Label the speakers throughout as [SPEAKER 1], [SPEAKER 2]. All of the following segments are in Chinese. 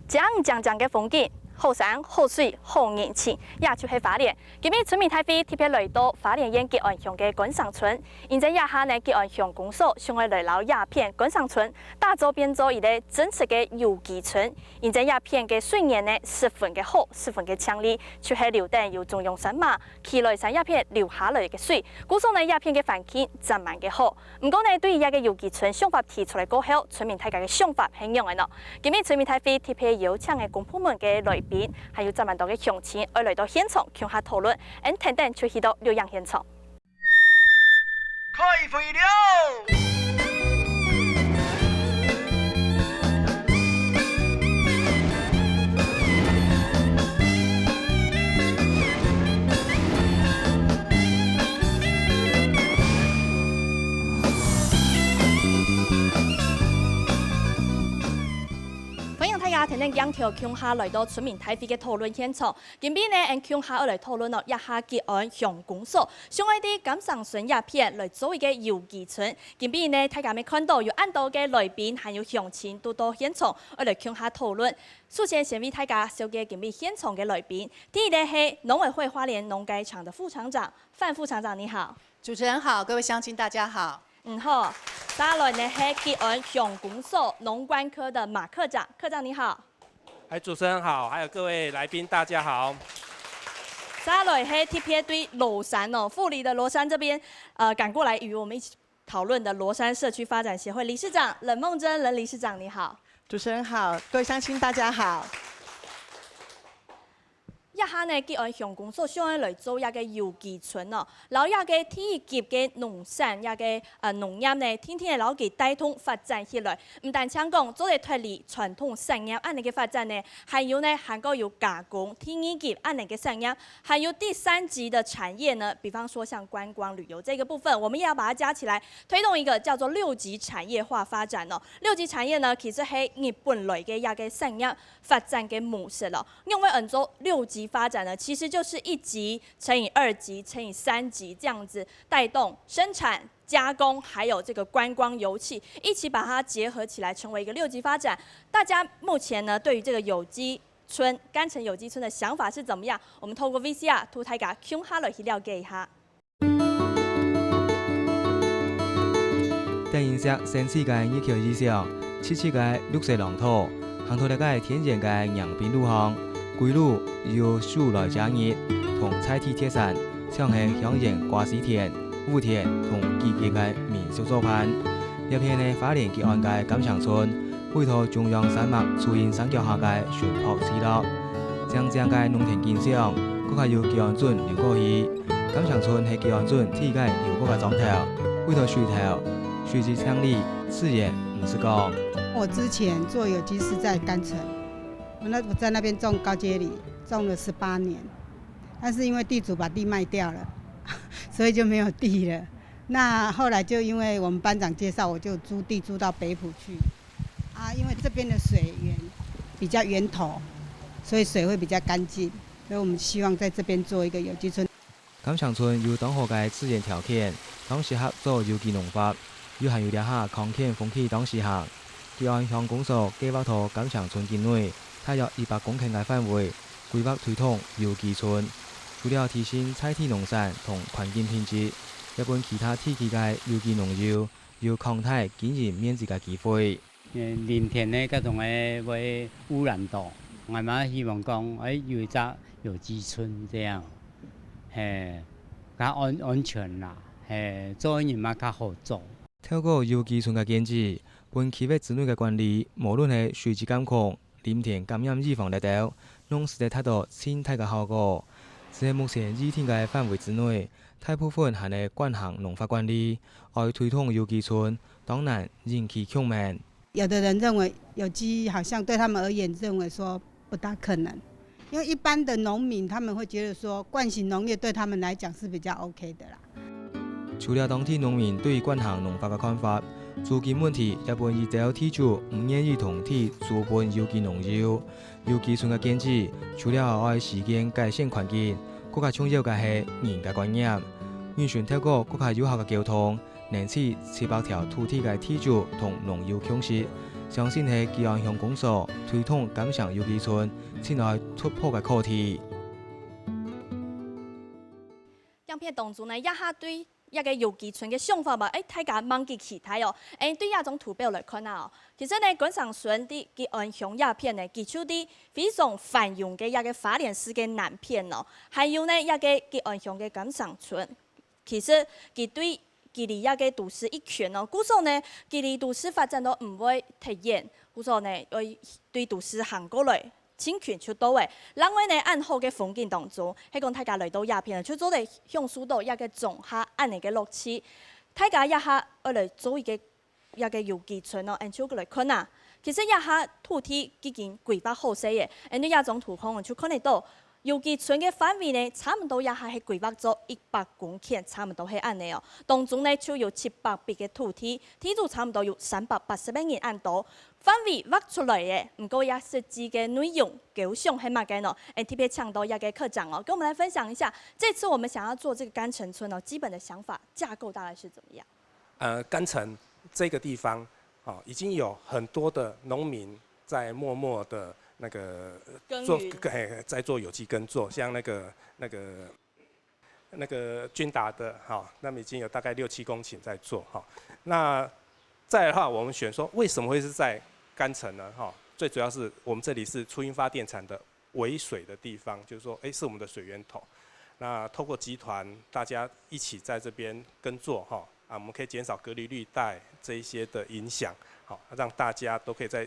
[SPEAKER 1] 江嘅风景。 好山好水好人情，也就是花莲。今日村民大会特别来到花莲县吉安乡嘅观赏村，现在也下呢吉安乡公所想要来到鸦片观赏村，打造变做一个真实嘅游记村。现在鸦片嘅水源呢十分嘅好，十分嘅强烈，就是流等由中央山脉起来山鸦片流下来嘅水，故所呢鸦片嘅环境真蛮嘅好。不过呢，对于一个游记村想法提出来过后，村民大家嘅想法很样嘅咯。今日村民大会特别邀请嘅公部门嘅来宾。 还有这么多嘅乡亲，而来到现场共下讨论，等等就去到浏阳现场。
[SPEAKER 2] 开会了！
[SPEAKER 1] 天天央条乡下来到村民大会嘅讨论现场，今日呢，乡下来讨论咯，一下吉安乡公所，想爱啲感赏村鸦片来做一个游记村。今日呢，大家咪看到有按多嘅来宾，还有乡亲都到现场，来乡下讨论。首先，先为大家介绍今日现场嘅来宾，第一位是农委会花莲农改场的副厂长范副厂长，你好。
[SPEAKER 3] 主持人好，各位乡亲大家好。
[SPEAKER 1] 好，接来呢是吉安乡公所农管科的马科长，科长你好。
[SPEAKER 4] 主持人好，还有各位来宾大家好。
[SPEAKER 1] 接来是特别对罗山富里的罗山这边，赶过来与我们一起讨论的罗山社区发展协会理事长冷梦珍冷理事长你好。
[SPEAKER 3] 主持人好，各位乡亲大家好。
[SPEAKER 1] 一下呢，吉安乡公所想要来做一个游记村咯，然后一个天级嘅农产，一个农业呢，天天老给带动发展起来。唔但想讲做嚟脱离传统产业安尼嘅发展呢，还有呢，还个有加工、天级安尼嘅产业，还有第三级的产业呢，比方说像观光旅游这个部分，我们也要把它加起来，推动一个叫做六级产业化发展咯。六级产业呢，其实係日本来嘅一个产业发展嘅模式咯，因为按照六级 发展呢，其实就是1级乘以2级乘以3级这样子带动生产、加工，还有这个观光油气，一起把它结合起来，成为一个6级发展。大家目前呢，对于这个有机村、甘城有机村的想法是怎么样？我们透过 VCR 图大家向下来去了解一下。
[SPEAKER 5] 电影社先世界一桥以上，77个绿色廊土，行到了个天然嘅阳边路巷。 归路由树来加热，同菜地铁山，像係響應瓜子田、烏田同季節嘅民俗作品。一片嘅花蓮吉安嘅錦祥村，委託中央山脈出現山腳下嘅船舶起落，將這嘅農田建設，佢係由吉安村流過去。錦祥村係吉安村第一個流過嘅莊頭，委託水頭，水質清理，自然唔是講。
[SPEAKER 6] 我之前做有機是在甘城。 我在那边种高阶梨，种了18年，但是因为地主把地卖掉了，所以就没有地了。那后来就因为我们班长介绍，我就租地租到北埔去。因为这边的水源比较源头，所以水会比较干净，所以我们希望在这边做一个有机村。
[SPEAKER 5] 錦祥村有當好嘅自然條件，當適合做有機農法，又係有兩下康健風氣當時行。吉安鄉公所計劃到錦祥村境內。 大約200公頃嘅範圍，規劃推動有機村，除了提升菜地農產同環境品質，一般其他地區嘅有機農業有擴大經營面積嘅機會。
[SPEAKER 7] 林田呢，各種嘅會污染度，我們希望講有一隻有機村這樣，較安全啦，做人嘛較好做。
[SPEAKER 5] 透過有機村嘅建設，本區域之內嘅管理，無論係水質監控。 林田感染預防力度，攏是得達到生態嘅效果。在目前二田嘅範圍之內，大部分係嚟慣行農法管理，愛推動有機村，當然人氣強猛。
[SPEAKER 6] 有的人認為有機好像對他們而言認為說不大可能，因為一般的農民他們會覺得說慣行農業對他們來講是比較 OK 的啦。
[SPEAKER 5] 除了當地農民對於慣行農法嘅看法。 租金問題，日本依照地主唔願意同地租盤有機農業，有機村嘅建設，除了愛時間改善環境，更加重要嘅係人嘅觀念。完全透過更加有效嘅溝通，能使700條土地嘅地主同農業共識，相信是吉安乡公所推动感伤游击村前来突破嘅课题。
[SPEAKER 1] 样片当中呢，也下对一个游击村嘅想法嘛，大家忘记其他哦。对一种图表来看啊，其实呢，观赏村的吉安乡鸦片呢，基础的非常繁荣嘅一个花莲市嘅南片哦，还有呢一个吉安乡嘅观赏村，其实佢对吉利一个都市一圈哦，故说呢，吉利都市发展都唔会体现，故说呢，对都市行过来。清泉出到位，人为呢暗好嘅风景当中，希望大家来到鸦片，就做嚟享受到一个种下暗嚟嘅乐趣。大家一下我嚟做一个游击村咯，按照过来看啊。其实一下土地已经规划好势嘅，你一种图框就看得到。游击村嘅范围呢，差唔多也係規劃咗100公頃，差唔多係安尼哦。當中呢，就有700筆嘅土地，地主差唔多有380萬人按多。範圍畫出來嘅，唔過也實際嘅內容構想係乜嘅呢？特別搶到一個課長哦，跟我們來分享一下，這次我們想要做這個甘城村哦，基本的想法架構大概是怎麼樣？
[SPEAKER 4] 甘城這個地方，已經有很多的農民在默默的。那个在做有机耕作，像那个君达的那么已经有大概6、7公顷在做那再来的话，我们选说为什么会是在甘城呢？最主要是我们这里是初音发电厂的尾水的地方，就是说，是我们的水源头。那透过集团大家一起在这边耕作我们可以减少隔离绿带这一些的影响，让大家都可以在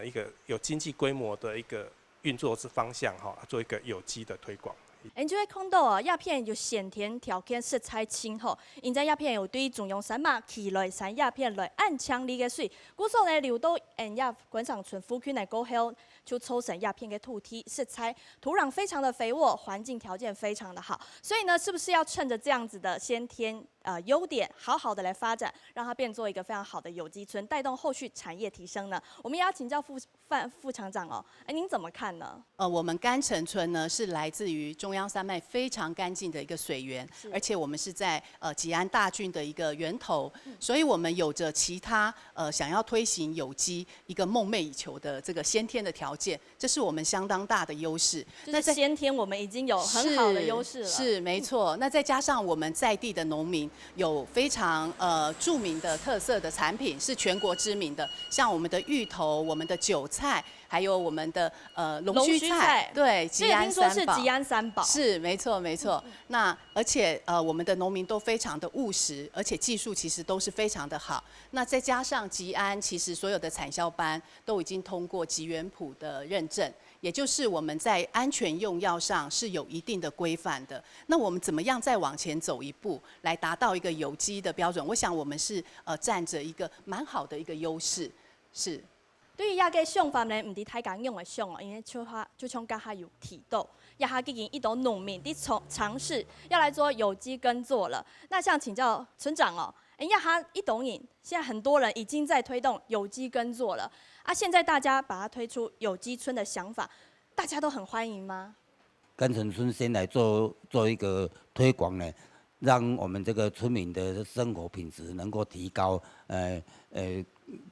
[SPEAKER 4] 一个有经济规模的一个运作之方向做一个有机的推广。
[SPEAKER 1] 你就会看到啊，鸦片有先天条件色彩清好，现在鸦片有对中央山脉起来山鸦片来按强力嘅水，故所呢流到鸦观赏村附近嚟过后，就抽成鸦片嘅土地色彩，土壤非常的肥沃，环境条件非常的好，所以呢，是不是要趁着这样子的先天优点，好好的来发展，让它变做一个非常好的有机村，带动后续产业提升呢？我们也要请教副厂长哦，您怎么看呢？
[SPEAKER 3] 我们甘城村呢是来自于中央山脉非常干净的一个水源，而且我们是在吉安大郡的一个源头，所以我们有着其他想要推行有机一个梦寐以求的这个先天的条件，这是我们相当大的优势。
[SPEAKER 1] 那先天我们已经有很好的优势了，
[SPEAKER 3] 是没错。那再加上我们在地的农民有非常著名的特色的产品，是全国知名的，像我们的芋头、我们的韭菜，还有我们的龙须菜，对，吉安三宝。
[SPEAKER 1] 听说是吉安三宝。
[SPEAKER 3] 是，没错没错。那而且我们的农民都非常的务实，而且技术其实都是非常的好。那再加上吉安，其实所有的产销班都已经通过吉园圃的认证，也就是我们在安全用药上是有一定的规范的。那我们怎么样再往前走一步，来达到一个有机的标准？我想我们是占着一个蛮好的一个优势，是。
[SPEAKER 1] 对于一个想法呢，唔係太簡用嘅想哦，因為就像剛才有提到，一下已經一到農民的嘗試要來做有機耕作了。那想請教村長哦，一下一懂癮，現在很多人已經在推動有機耕作了啊，現在大家把它推出有機村的想法，大家都很歡迎嗎？
[SPEAKER 2] 甘城村先來做一個推廣呢，讓我們這個村民的生活品質能夠提高，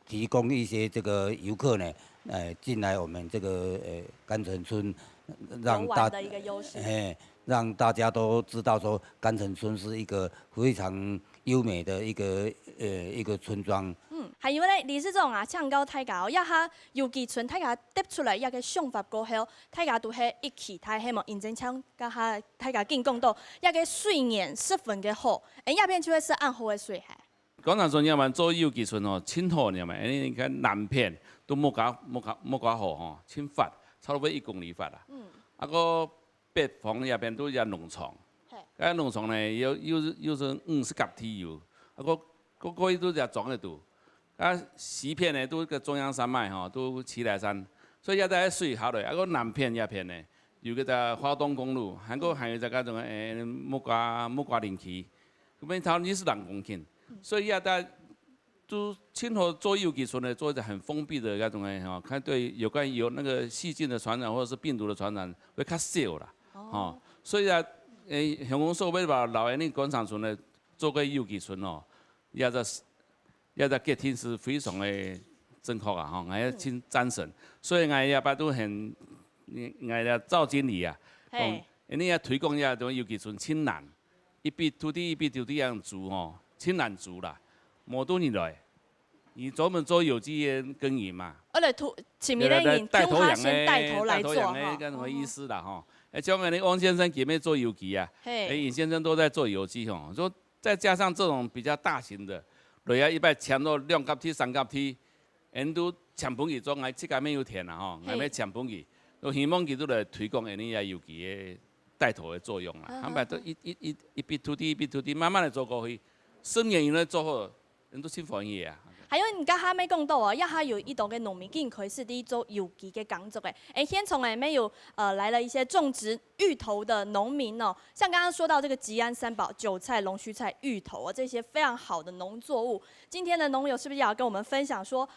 [SPEAKER 2] 提供一些這個遊客呢，進來我們這個甘城村，讓大家都知道說甘城村是一個非常優美的一個村莊。
[SPEAKER 1] 還有咧，理事長啊，請教大家哦，一下有機村大家得出來一個想法過後，大家都係一起睇，希望認真請家下大家見講到一個水源十分嘅好，鴉片就會是暗好嘅水海。
[SPEAKER 8] 廣場村要嘛做有機村哦，清河要嘛，你看南片都冇搞好吼，清發差不多1公里發啦。啊個北方那邊都有農場，嗰農場呢有成50甲梯油，啊個都有種喺度。啊西片呢都個中央山脈吼，都奇萊山，所以也得水好嘞。啊個南片那邊呢，有個個花東公路，還有就個種木瓜林區，咁樣差22公頃。所以要大家都清河做有機村呢，做一個很封閉的那種誒，看對有關有那個細菌的傳染或者是病毒的傳染會較少啦。所以啊，鄉公所要把老人的廣場村呢做個有機村哦，也在隔天是非常的正确啊吼，俺真赞成。所以俺也巴都很，俺的赵经理啊，讲，你也推广呀，种游击村真难，一笔土地样做吼，真难做啦，无多年来，你专门做有机的耕耘嘛。
[SPEAKER 1] 前面咧用
[SPEAKER 8] 带头羊
[SPEAKER 1] 先带头来做
[SPEAKER 8] 的，跟什么意思啦吼？像我们汪先生前面做有机啊，尹先生都在做有机吼，说再加上这种比较大型的，落下一摆签到2甲梯、3甲梯，因都抢本去做，俺这个没有田啦吼，俺要抢本去，都希望佢都来推广你也有机的带头的作用啦。俺摆都一笔土地，慢慢的做过去，10年以内做好，人都真欢喜啊。
[SPEAKER 1] 还有你刚还没讲到哦，也还有一道嘅农民竟开始伫做有机嘅工作诶。现从没有来了一些种植芋头的农民哦，像刚刚说到这个吉安三宝、韭菜、龙须菜、芋头啊这些非常好的农作物，今天的农友是不是也要跟我们分享说，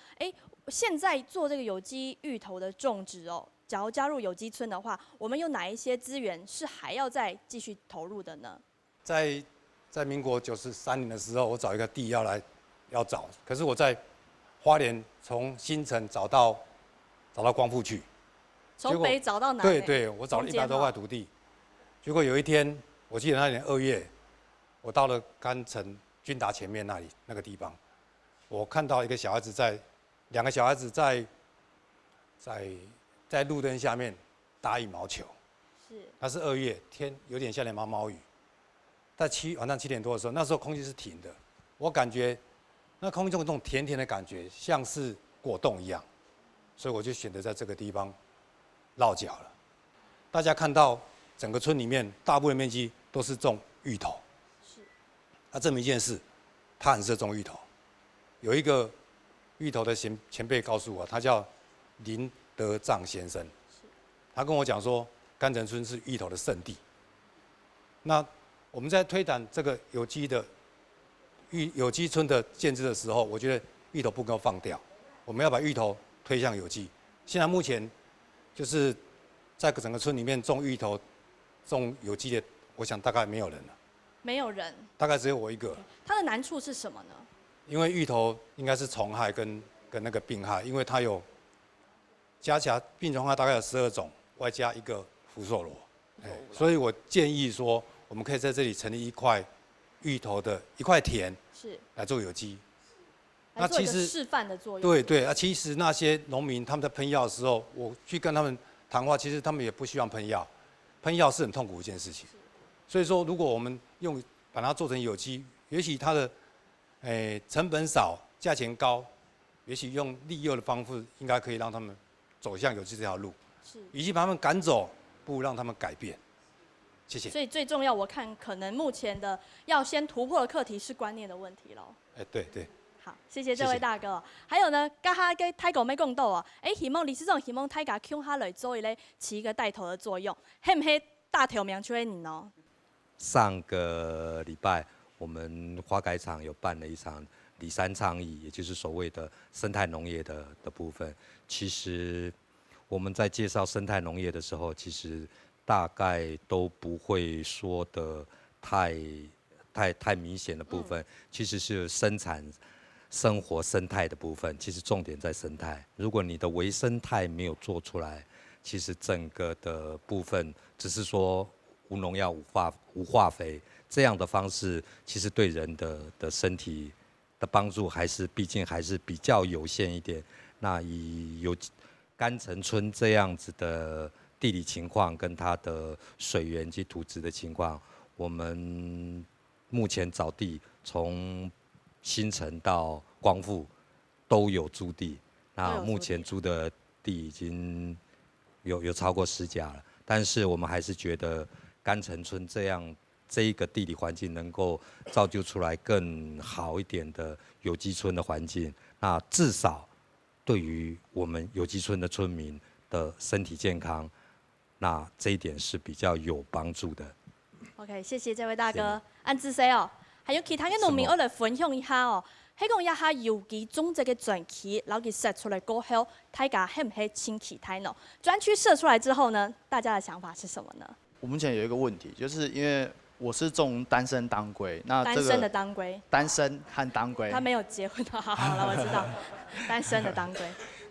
[SPEAKER 1] 现在做这个有机芋头的种植哦，假如加入有机村的话，我们有哪一些资源是还要再继续投入的呢？
[SPEAKER 9] 在民国93年的时候，我找一个地要找，可是我在花莲从新城找到光复去，
[SPEAKER 1] 从北找到南？
[SPEAKER 9] 对，我找了100多块土地，结果有一天，我记得那年2月，我到了甘城军达前面那个地方，我看到2个小孩子在路灯下面打羽毛球，那是2月，天有点下点毛毛雨，在晚上7点多的时候，那时候空气是停的，我感觉那空气中有这种甜甜的感觉，像是果冻一样，所以我就选择在这个地方落脚了。大家看到整个村里面大部分面积都是种芋头，那证明一件事，他很适合种芋头。有一个芋头的前辈告诉我，他叫林德藏先生，他跟我讲说，甘城村是芋头的圣地。那我们在推展这个有机村的建制的时候，我觉得芋头不能放掉，我们要把芋头推向有机。现在目前就是在整个村里面种芋头、种有机的，我想大概没有人了。
[SPEAKER 1] 没有人，
[SPEAKER 9] 大概只有我一个。
[SPEAKER 1] 它的难处是什么呢？
[SPEAKER 9] 因为芋头应该是虫害跟那个病害，因为它有加起来病虫害大概有12种，外加一个福寿螺，所以我建议说，我们可以在这里成立一块芋头的一块田，来做有机。
[SPEAKER 1] 那其实示范的作用。
[SPEAKER 9] 对，其实那些农民他们在喷药的时候，我去跟他们谈话，其实他们也不希望喷药，喷药是很痛苦的一件事情。所以说，如果我们把它做成有机，也许它的成本少，价钱高，也许用利诱的方式，应该可以让他们走向有机这条路。与其把他们赶走，不如让他们改变。谢谢。
[SPEAKER 1] 所以最重要，我看可能目前的要先突破的课题是观念的问题喽。
[SPEAKER 9] 对。
[SPEAKER 1] 好，谢谢这位大哥。还有呢，刚哈跟泰国没讲到啊，希望理事长希望泰家强下来做起一个带头的作用，嘿唔嘿大头名出来你呢？
[SPEAKER 10] 上个礼拜，我们花改场有办了一场里山倡议，也就是所谓的生态农业的部分。其实我们在介绍生态农业的时候，其实大概都不会说的太明显的部分，其实是生产生活生态的部分。其实重点在生态，如果你的微生态没有做出来，其实整个的部分只是说无农药、无化肥这样的方式，其实对人的身体的帮助毕竟还是比较有限一点。那以有甘城村这样子的地理情况跟它的水源及土质的情况，我们目前找地从新城到光复都有租地，那目前租的地已经有超过10家了。但是我们还是觉得甘城村这一个地理环境能够造就出来更好一点的有机村的环境，那至少对于我们有机村的村民的身体健康，那这一点是比较有帮助的。
[SPEAKER 1] OK， 谢谢这位大哥。安志 C 哦，还有其他嘅农民，我来分享一下哦。迄讲一下有机种植嘅专区，然后佢设出来过后，大家係唔係清期台呢？专区设出来之后呢，大家的想法是什么呢？
[SPEAKER 11] 我目前有一个问题，就是因为我是种单身当归，那
[SPEAKER 1] 单身的当归，
[SPEAKER 11] 单身和当归，
[SPEAKER 1] 他没有结婚的，好了，我知道，单身的当归。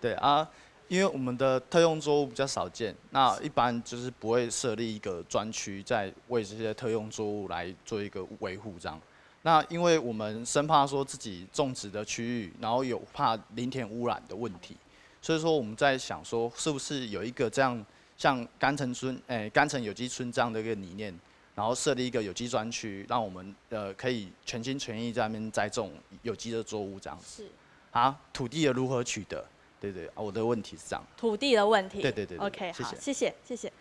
[SPEAKER 11] 对啊，因为我们的特用作物比较少见，那一般就是不会设立一个专区，在为这些特用作物来做一个维护这样。那因为我们生怕说自己种植的区域，然后有怕林田污染的问题，所以说我们在想说，是不是有一个这样像甘城村，甘城有机村这样的一个理念，然后设立一个有机专区，让我们可以全心全意在那边栽种有机的作物这样。
[SPEAKER 1] 是。
[SPEAKER 11] 啊，土地的如何取得？对，我的问题是这样。
[SPEAKER 1] 土地的问题。
[SPEAKER 11] 对。
[SPEAKER 1] OK， 好，
[SPEAKER 11] 谢谢。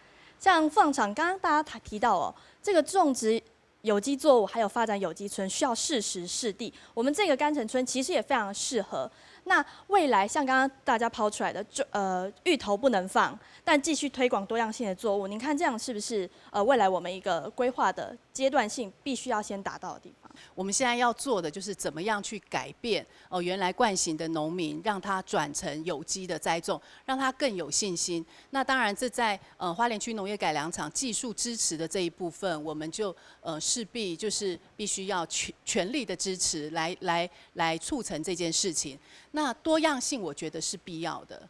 [SPEAKER 1] 像副厂刚刚大家提到哦，这个种植有机作物还有发展有机村需要适时适地，我们这个甘城村其实也非常适合。那未来像刚刚大家抛出来的，芋头不能放，但继续推广多样性的作物，您看这样是不是未来我们一个规划的阶段性必须要先达到的地方？
[SPEAKER 3] 我们现在要做的就是怎么样去改变原来惯行的农民，让他转成有机的栽种，让他更有信心。那当然，这在花莲区农业改良场技术支持的这一部分，我们就势必就是必须要全力的支持，来促成这件事情。那多样性我觉得是必要的。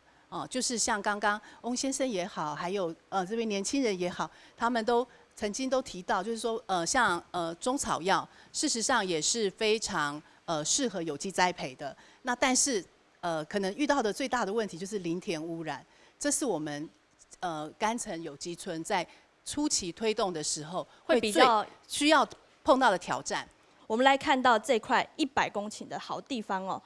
[SPEAKER 3] 就是像刚刚翁先生也好，还有这位年轻人也好，他们都曾经都提到，就是说像中草药，事实上也是非常适合有机栽培的。那但是可能遇到的最大的问题就是林田污染，这是我们甘城有机村在初期推动的时候
[SPEAKER 1] 会比较
[SPEAKER 3] 需要碰到的挑战。
[SPEAKER 1] 我们来看到这块100公顷的好地方哦。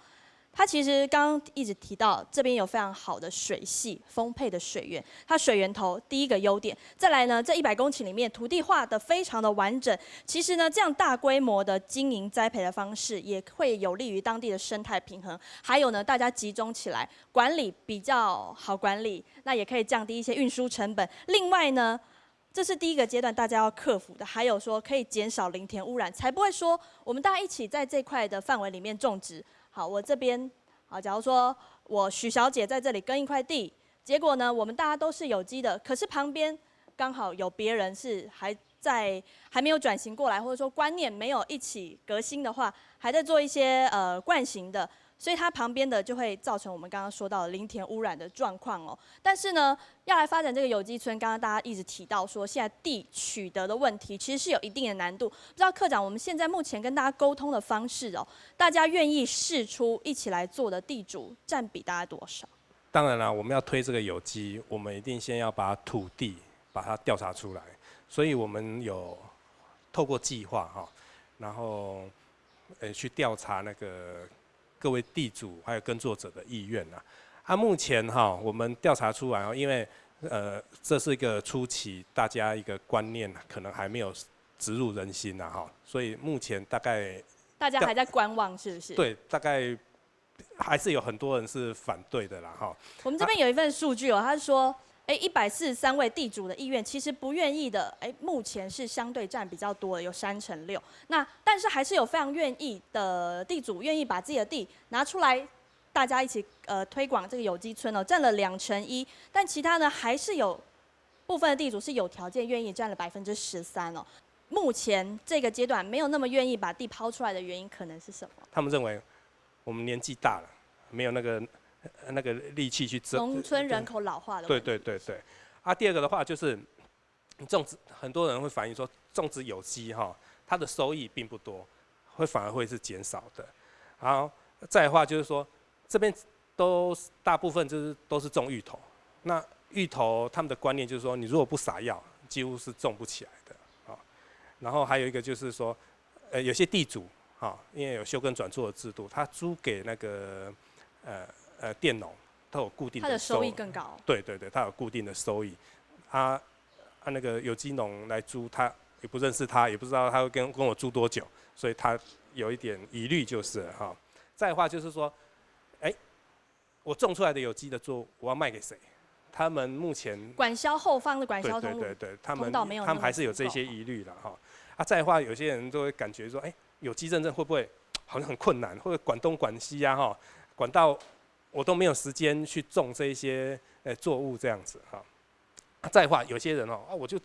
[SPEAKER 1] 它其实刚刚一直提到，这边有非常好的水系、丰沛的水源，它水源头第一个优点。再来呢，这100公顷里面土地划得非常的完整。其实呢，这样大规模的经营栽培的方式，也会有利于当地的生态平衡。还有呢，大家集中起来，管理比较好管理，那也可以降低一些运输成本。另外呢，这是第一个阶段大家要克服的，还有说可以减少林田污染，才不会说我们大家一起在这块的范围里面种植。好，我这边好，假如说我许小姐在这里耕一块地，结果呢，我们大家都是有机的，可是旁边刚好有别人是还没有转型过来，或者说观念没有一起革新的话，还在做一些惯行的，所以它旁边的就会造成我们刚刚说到的林田污染的状况哦。但是呢，要来发展这个有机村，刚刚大家一直提到说，现在地取得的问题其实是有一定的难度。不知道科长，我们现在目前跟大家沟通的方式哦，大家愿意释出一起来做的地主占比大概多少？
[SPEAKER 4] 当然了，我们要推这个有机，我们一定先要把土地把它调查出来，所以我们有透过计划哈，然后去调查那个各位地主还有耕作者的意愿啊。目前哈，我们调查出来因为这是一个初期，大家一个观念可能还没有植入人心哈，所以目前大概
[SPEAKER 1] 大家还在观望，是不是？
[SPEAKER 4] 对，大概还是有很多人是反对的啦哈。
[SPEAKER 1] 我们这边有一份数据哦，他是说，143位地主的意愿，其实不愿意的，目前是相对占比较多的，有36%。那但是还是有非常愿意的地主，愿意把自己的地拿出来，大家一起推广这个有机村哦，占了1/2。但其他呢，还是有部分的地主是有条件愿意，占了13%哦。目前这个阶段没有那么愿意把地抛出来的原因，可能是什么？
[SPEAKER 4] 他们认为我们年纪大了，没有那个力气去
[SPEAKER 1] 农村人口老化的问题。
[SPEAKER 4] 对。第二个的话就是种植，很多人会反映说种植有机它的收益并不多，反而会是减少的。然后再的话就是说，这边大部分都是种芋头。那芋头他们的观念就是说，你如果不撒药，几乎是种不起来的然后还有一个就是说，有些地主因为有休耕转作的制度，他租给那个佃农，他有固定的
[SPEAKER 1] 收益更高。
[SPEAKER 4] 对，他有固定的收益。那个有机农来租，他也不认识他，也不知道他会跟我租多久，所以他有一点疑虑就是了再的话就是说，我种出来的有机的作物，我要卖给谁？他们目前
[SPEAKER 1] 管销后方的管销通路，
[SPEAKER 4] 对，他们还是有这些疑虑了再的话，有些人都会感觉说，有机认证会不会好像很困难，或者管东管西管到我都没有时间去种这些作物这样子再的话，有些人我就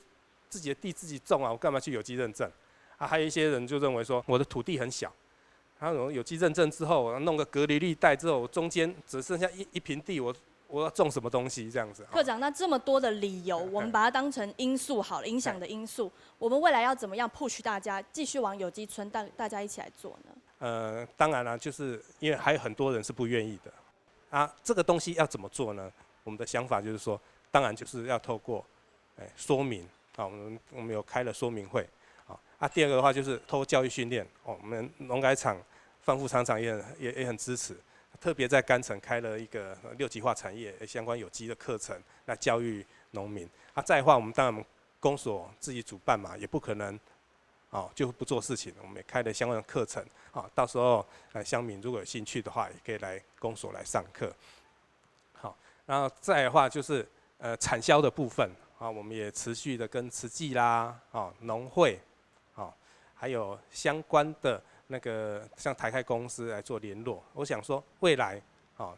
[SPEAKER 4] 自己的地自己种我干嘛去有机认证？还有一些人就认为说我的土地很小，他有机认证之后，我弄个隔离绿带之后，中间只剩下一坪地，我要种什么东西这样子？
[SPEAKER 1] 科长，那这么多的理由，我们把它当成因素好了，影响的因素，我们未来要怎么样 push 大家继续往有机村大家一起来做呢？
[SPEAKER 4] 当然啦，就是因为还有很多人是不愿意的啊。这个东西要怎么做呢？我们的想法就是说，当然就是要透过说明啊，我们有开了说明会啊。第二个的话就是透过教育训练哦，我们农改场范副厂长也很支持，特别在甘城开了一个6级化产业相关有机的课程来教育农民。啊，再的话我们当然公所自己主办嘛，也不可能就不做事情，我们也开了相关的课程啊，到时候乡民如果有兴趣的话，也可以来公所来上课。好，然后再的话就是产销的部分啊，我们也持续的跟慈济啦、农会还有相关的那个像台开公司来做联络。我想说未来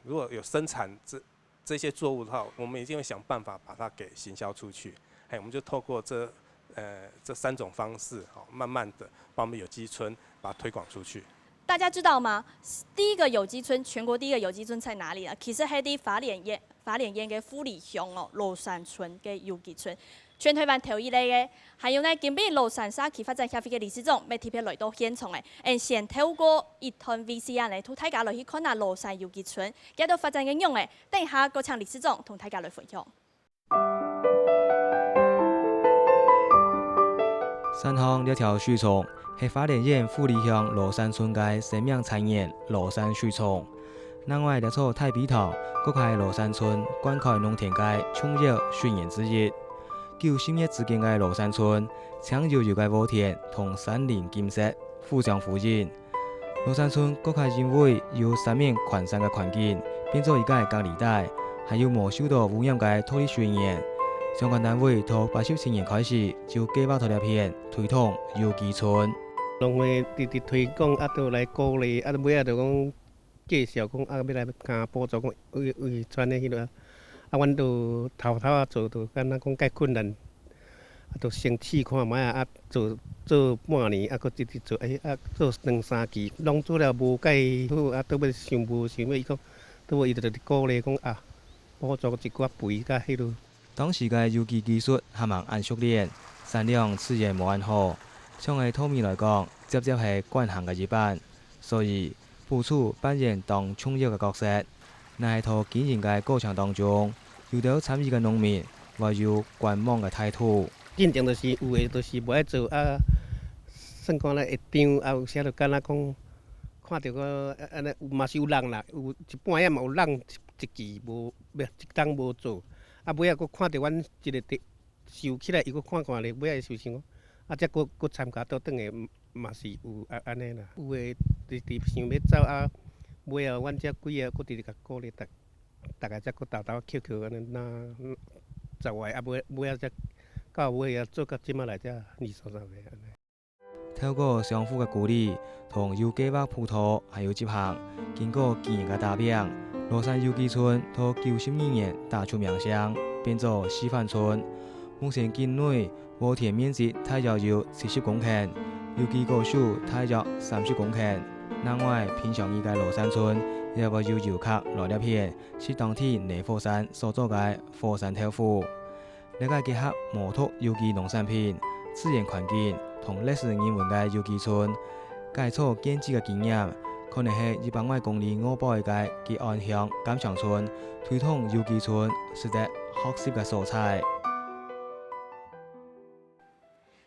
[SPEAKER 4] 如果有生产这些作物的话，我们一定会想办法把它给行销出去。我们就透过这3种方式，慢慢的把我们有机村把它推广出去。
[SPEAKER 1] 大家知道吗？第一个有机村，全国第一个有机村在哪里呢？其实係啲花蓮縣嘅富里鄉羅山村嘅有機村，全台灣頭一例嘅。還有呢，今日羅山社區發展協會嘅理事長，要特別來到現場嘅，先透過一段 VCR 嚟，同大家來去看下羅山有機村嘅度發展嘅樣嘅。等一下，個場理事長同大家來分享。
[SPEAKER 5] 山上一條樹叢係花蓮縣富里鄉羅山村嘅生命產業羅山樹叢。另外一座太比塘，佫係羅山村灌溉農田嘅重要水源之一。90年之間嘅羅山村，搶有嘅禾田同山林景色互相呼應。羅山村佫係因為有3面環山嘅環境，變做一個隔離帶，還有冇受到污染嘅土地水源。相關單位從87年開始就計劃投入片推動有機村。
[SPEAKER 12] 農會直推廣，都來鼓勵，尾就講介紹講，要來加補助講，為傳的迄落，阮都頭做，就敢若講介困難，都先試看覓做半年，佫直做，做2、3期，攏做了無介好，都要想要伊講，都伊就鼓勵講補助一寡肥甲迄落。
[SPEAKER 5] 當時嘅有機技術還蠻按熟練，產量自然無按好。像係土米來講，直接係慣行嘅一半，所以部署扮演當重要嘅角色。但係喺經營嘅過程當中，有到參與嘅農民懷有觀望嘅態度。
[SPEAKER 12] 緊張就是有誒，就是無愛做算講咧會張，有時就敢若講看到個安尼，嘛是有人啦，有一半夜嘛有人一期無，一冬無做。尾仔佫看到阮一個收起來，伊佫看咧，尾仔就想講，則佫參加倒轉個嘛是有安尼啦。有誒直想要走尾仔阮遮幾個佫直甲鼓勵大家則佫豆扣安尼那走來，尾仔則到尾仔做到即馬來則20-30個安尼。
[SPEAKER 5] 透過相互嘅鼓勵同有計劃鋪頭，還有執行，經過幾年嘅打拼。羅山有機村到92年打出名聲，變做示範村。目前境內禾田面積大約有70公頃，有機果樹大約30公頃。另外，偏向依個羅山村也會有遊客來入片，是當地內火山所做嘅火山豆腐。呢個結合磨土有機農產品、自然環境同歷史人文嘅有機村，改錯建設嘅經驗。可能係200萬公里外部嘅吉安鄉錦上村推動有機村，是個學習嘅素材。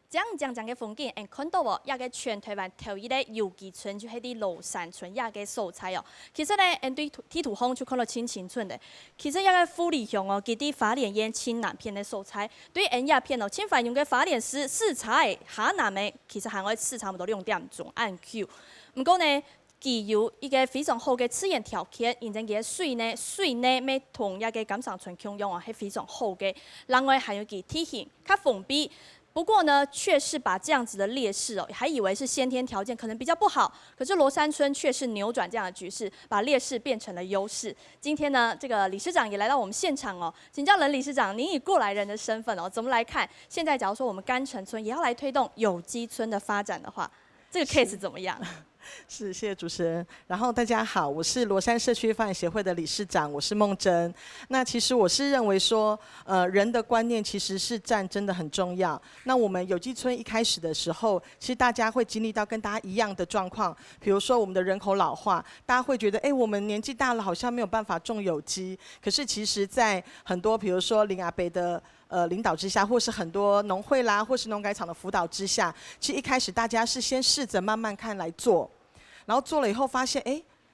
[SPEAKER 1] 這樣嘅風景，看到喎，一個全台灣頭一個有機村就係啲羅山村一個素材哦。其實咧，對地圖上就看到清清楚的。其實一個富里鄉哦，佢啲花蓮縣清南片嘅素材，對一片哦，清繁用嘅花蓮市場嘅下南嘅，其實行我市差唔多2點鐘按 Q。唔過呢，既有一個非常好嘅自然條件，然後佢嘅水呢，咩同一個錦上村共用啊，係非常好嘅。另外還有佢體型較封閉。不过呢，却是把这样子的劣势哦，还以为是先天条件可能比较不好，可是罗山村却是扭转这样的局势，把劣势变成了优势。今天呢，这个理事长也来到我们现场哦，请教任理事长，您以过来人的身份哦，怎么来看？现在假如说我们干城村也要来推动有机村的发展的话，这个 case 怎么样？
[SPEAKER 13] 是，谢谢主持人。然后大家好，我是罗山社区发展协会的理事长，我是孟真。那其实我是认为说，人的观念其实是占真的很重要。那我们有机村一开始的时候，其实大家会经历到跟大家一样的状况，比如说我们的人口老化，大家会觉得，我们年纪大了，好像没有办法种有机。可是其实，在很多比如说林阿北的领导之下，或是很多农会啦，或是农改场的辅导之下，其实一开始大家是先试着慢慢看来做。然后做了以后发现，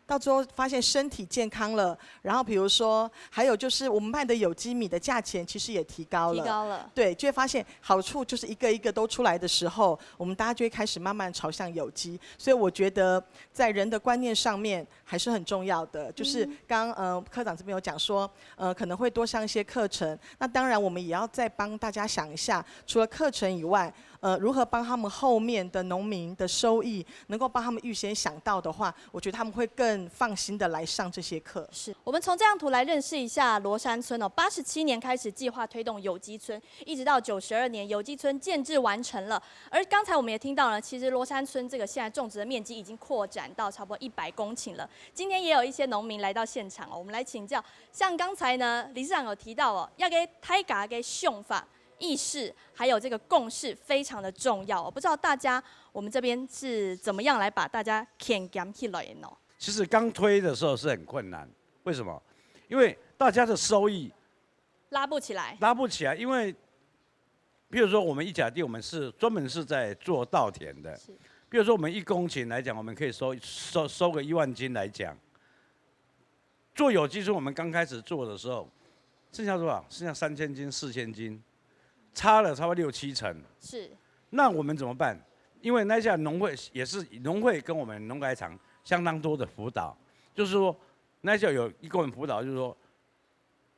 [SPEAKER 13] 到最后发现身体健康了。然后比如说，还有就是我们卖的有机米的价钱其实也提高了。对，就会发现好处就是一个一个都出来的时候，我们大家就会开始慢慢朝向有机。所以我觉得在人的观念上面还是很重要的。就是刚科长这边有讲说，可能会多上一些课程。那当然我们也要再帮大家想一下，除了课程以外，如何帮他们后面的农民的收益能够帮他们预先想到的话，我觉得他们会更放心的来上这些课。
[SPEAKER 1] 是我们从这张图来认识一下罗山村哦，87年开始计划推动有机村，一直到92年有机村建制完成了。而刚才我们也听到了，其实罗山村这个现在种植的面积已经扩展到差不多100公顷了。今天也有一些农民来到现场哦，我们来请教，像刚才呢理事长有提到哦，要给大家给想法。意识还有这个共识非常的重要，我不知道大家我们这边是怎么样来把大家牵起来呢？
[SPEAKER 14] 其实刚推的时候是很困难，为什么？因为大家的收益
[SPEAKER 1] 拉不起来，
[SPEAKER 14] 因为比如说我们一甲地，我们是专门是在做稻田的，比如说我们1公顷来讲，我们可以收个1万斤来讲。做有机村，我们刚开始做的时候，剩下多少？剩下3000斤、4000斤。差了差不多6、7成，
[SPEAKER 1] 是。
[SPEAKER 14] 那我们怎么办？因为那下农会也是农会跟我们农改场相当多的辅导，就是说那下有一个人辅导，就是说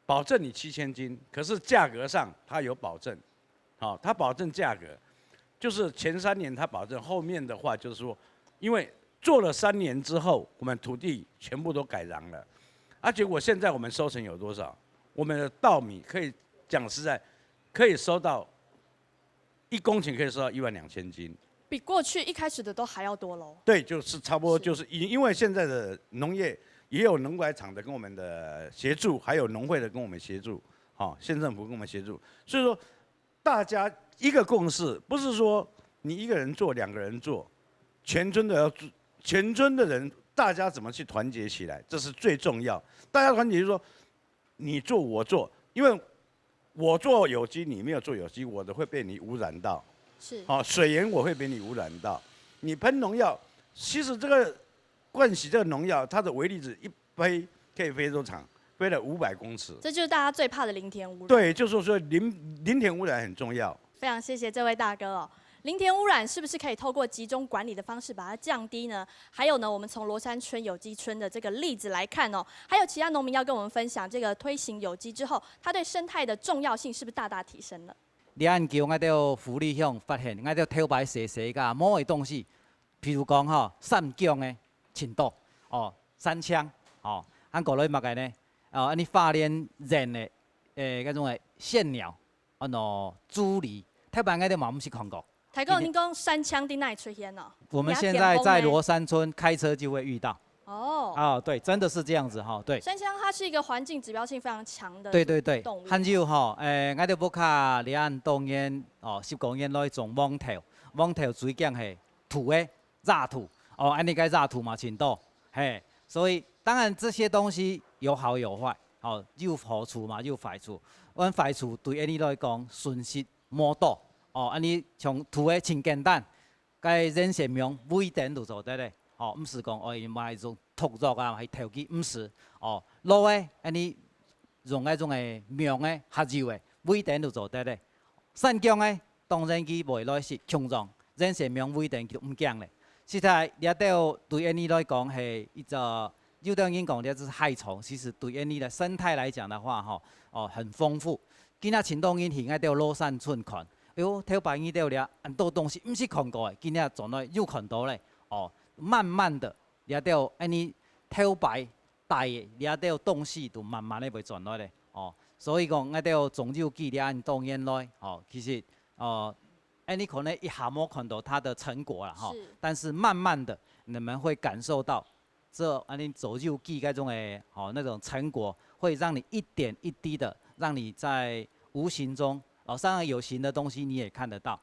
[SPEAKER 14] 保证你7000斤，可是价格上它有保证，好，它保证价格，就是前3年它保证，后面的话就是说，因为做了3年之后，我们土地全部都改良了，结果现在我们收成有多少？我们的稻米可以讲实在。可以收到1公顷可以收到12000斤，
[SPEAKER 1] 比过去一开始的都还要多喽。
[SPEAKER 14] 对，就是差不多，就是因为现在的农业也有农改场的跟我们的协助，还有农会的跟我们协助，县政府跟我们协助，所以说大家一个共识，不是说你1个人做2个人做，全村的要做，全村的人大家怎么去团结起来，这是最重要。大家团结就是说你做我做，因为。我做有机，你没有做有机，我的会被你污染到。
[SPEAKER 1] 是。
[SPEAKER 14] 水源我会被你污染到。你喷农药，其实这个灌洗这个农药，它的微粒子一飞可以飞多长？飞了500公尺。
[SPEAKER 1] 这就是大家最怕的林田污染。
[SPEAKER 14] 对，就是说林田污染很重要。
[SPEAKER 1] 非常谢谢这位大哥哦。林田污染是不是可以透过集中管理的方式把它降低呢？还有呢，我们从罗山村有机村的这个例子来看哦，还有其他农民要跟我们分享，这个推行有机之后，它对生态的重要性是不是大大提升了？
[SPEAKER 15] 研究我到福利乡发现，我到头摆细甲某个东西，譬如讲散姜的程度，山枪，过来嘛个呢，安尼发连人的迄种的线鸟，猪梨，头摆我到嘛毋是看过。
[SPEAKER 1] 台哥，您讲山枪在哪里出现呢？
[SPEAKER 15] 我们现在在罗山村开车就会遇到。对，真的是这样子对。
[SPEAKER 1] 山枪它是一个环境指标性非常强的动物。
[SPEAKER 15] 还有我哋要卡离岸东沿10公里内种网头水姜系土的炸土，安尼个炸土嘛程度，所以当然这些东西有好有坏，有好处嘛有坏处。阮坏处对安尼来讲损失莫大。安尼像土的真简单，该人生命每点就做得咧。毋是讲因买种土作啊，还投机，毋是。路的安尼用迄种的苗的合油的，每点就做得咧。散姜的当然佢袂来是强壮，人生命每点就唔降咧。实在掠到对安尼来讲係一個，有啲人講咧就是害蟲，其實對安尼的生態來講的話，很豐富。今仔青島人去愛到羅山村看。哟，头白遇到了，很多东西唔是看过的，今日转来又看到嘞。哦，慢慢的掠到安尼头白大的掠到东西，就慢慢的会转来嘞。哦，所以讲，到种柚记掠安当然来，哦，其实你可能一下没看到它的成果了哈，但是慢慢的你们会感受到这你走柚记那种的那种成果，会让你一点一滴的，让你在无形中当然有形的东西你也看得到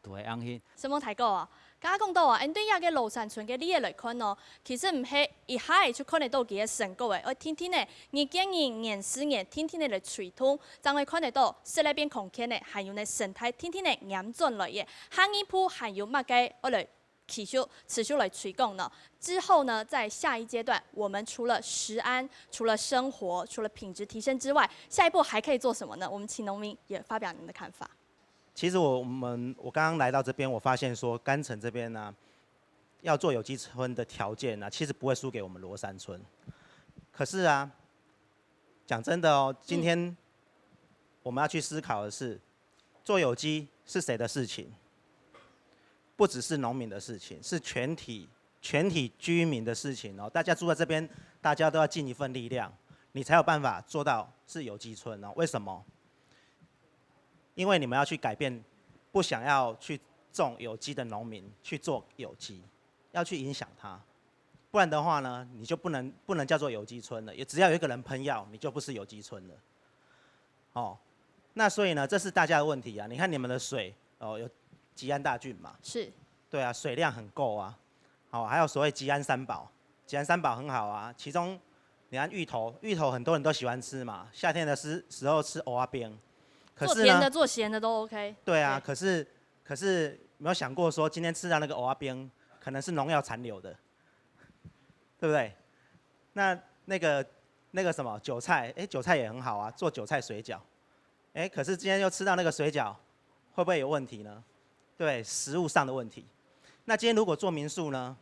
[SPEAKER 15] 就会安心。
[SPEAKER 1] 什么提过啊？刚刚讲到啊，对亚个芦山村嘅你嘅来看哦，其实唔系一下就看得到佢嘅成果嘅，而天天呢，你建议年思年，天天嚟吹通，才会看得到室内边空间呢，还有呢生态天天嚟严进来嘅，下一步还有乜嘅我嚟持续来推广呢？之后呢，在下一阶段，我们除了食安、除了生活、除了品质提升之外，下一步还可以做什么呢？我们请农民也发表您的看法。
[SPEAKER 16] 其实我刚刚来到这边，我发现说甘城这边呢，要做有机村的条件呢，其实不会输给我们罗山村。可是啊，讲真的哦，今天我们要去思考的是，做有机是谁的事情？不只是农民的事情，是全体居民的事情哦。大家住在这边，大家都要尽一份力量，你才有办法做到是有机村哦。为什么？因为你们要去改变不想要去种有机的农民去做有机，要去影响他，不然的话呢，你就不能叫做有机村了。也只要有一个人喷药，你就不是有机村了。哦，那所以呢，这是大家的问题啊。你看你们的水有吉安大菌嘛？
[SPEAKER 1] 是。
[SPEAKER 16] 对啊，水量很够啊。还有所谓吉安三宝，吉安三宝很好啊。其中你看芋头很多人都喜欢吃嘛，夏天的时候吃蚵仔冰。可是
[SPEAKER 1] 做甜的、做咸的都 OK。
[SPEAKER 16] 对啊，可是没有想过说今天吃到那个蚵仔冰可能是农药残留的，对不对？那个什么韭菜，韭菜也很好啊，做韭菜水饺，可是今天又吃到那个水饺，会不会有问题呢？对，食物上的问题。那今天如果做民宿呢？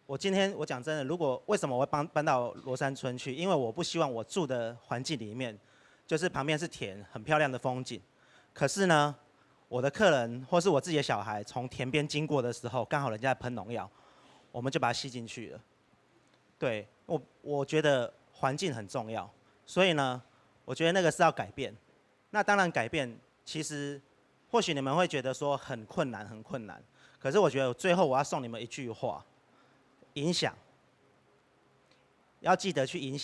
[SPEAKER 16] 我讲真的，为什么我会搬到罗山村去？因为我不希望我住的环境里面。就是旁边是田，很漂亮的风景。可是呢，我的客人或是我自己的小孩从田边经过的时候，刚好人家在喷农药，我们就把它吸进去了。对，我觉得环境很重要，所以呢，我觉得那个是要改变。那当然改变，其实或许你们会觉得说很困难，可是我觉得最后我要送你们一句话：影响，要记得去影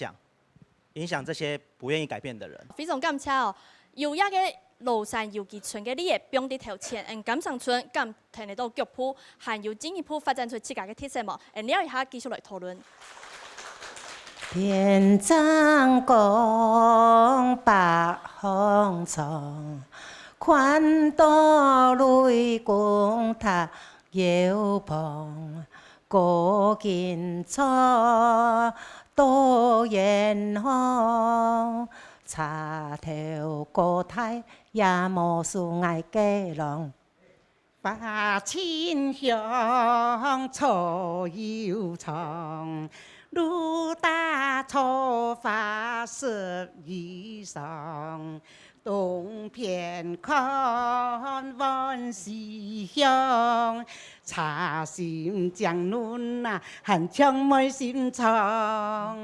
[SPEAKER 16] 响这些不愿意改变的人。
[SPEAKER 1] 非常感谢哦，有亚个芦山有机村嘅你嘅帮啲头前，甘上村咁听得到脚步，还有进一步发展出自家嘅特色么？聊一下继续来讨论。
[SPEAKER 17] 天张光，白风冲，看到雷公塔摇碰，过金草。多远方，插头高台也无树爱鸡笼，把亲乡草又长，路大草花十以上。东边看望西乡，茶心江嫩啊，寒枪妹心肠。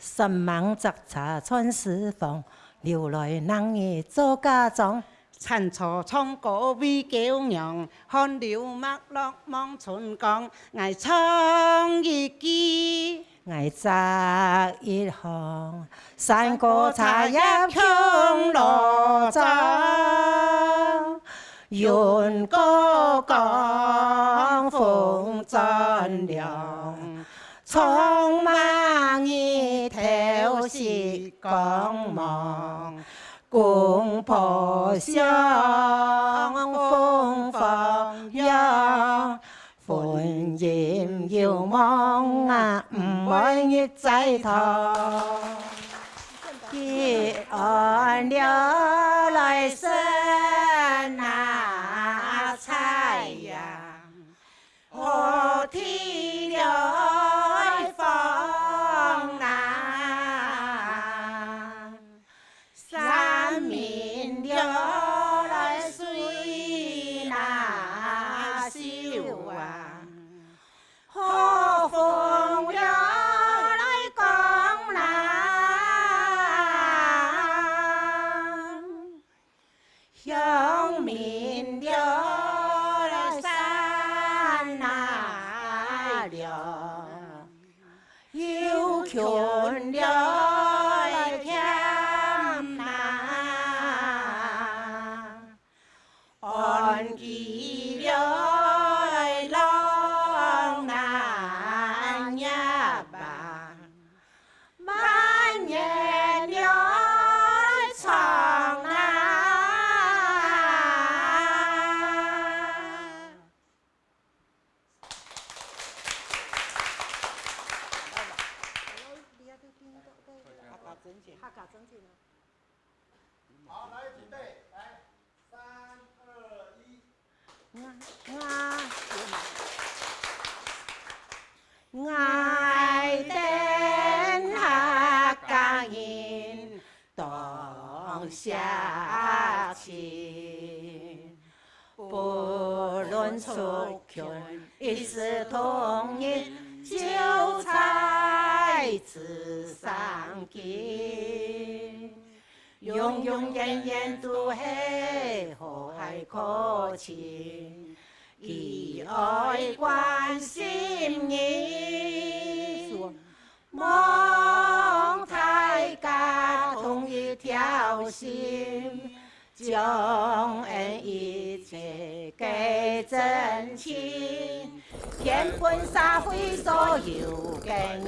[SPEAKER 17] 十芒摘茶穿四方，留来人儿做家庄。餐错葱果味娇娘，看流墨落望春光。爱唱一句。爱摘一行，山歌茶叶香罗帐，云高岗风转凉，充满一头是光芒，公婆相风放扬。歡豔遙望啊，唔會越仔頭。結案了來生那太陽，何天來放南？三面了來水。乡民了山哪了，有穷了天哪，安吉了浪难呀吧，满眼了长啊。
[SPEAKER 9] 好，来准备，来，3、2、1。
[SPEAKER 17] 爱den hạ ca in tòng xa chi不论族群一视同仁，韭菜只上进，永永远远都系和蔼可亲，以爱关心你，望大家同一条心，将恩一切给真情，天本社会所有的人。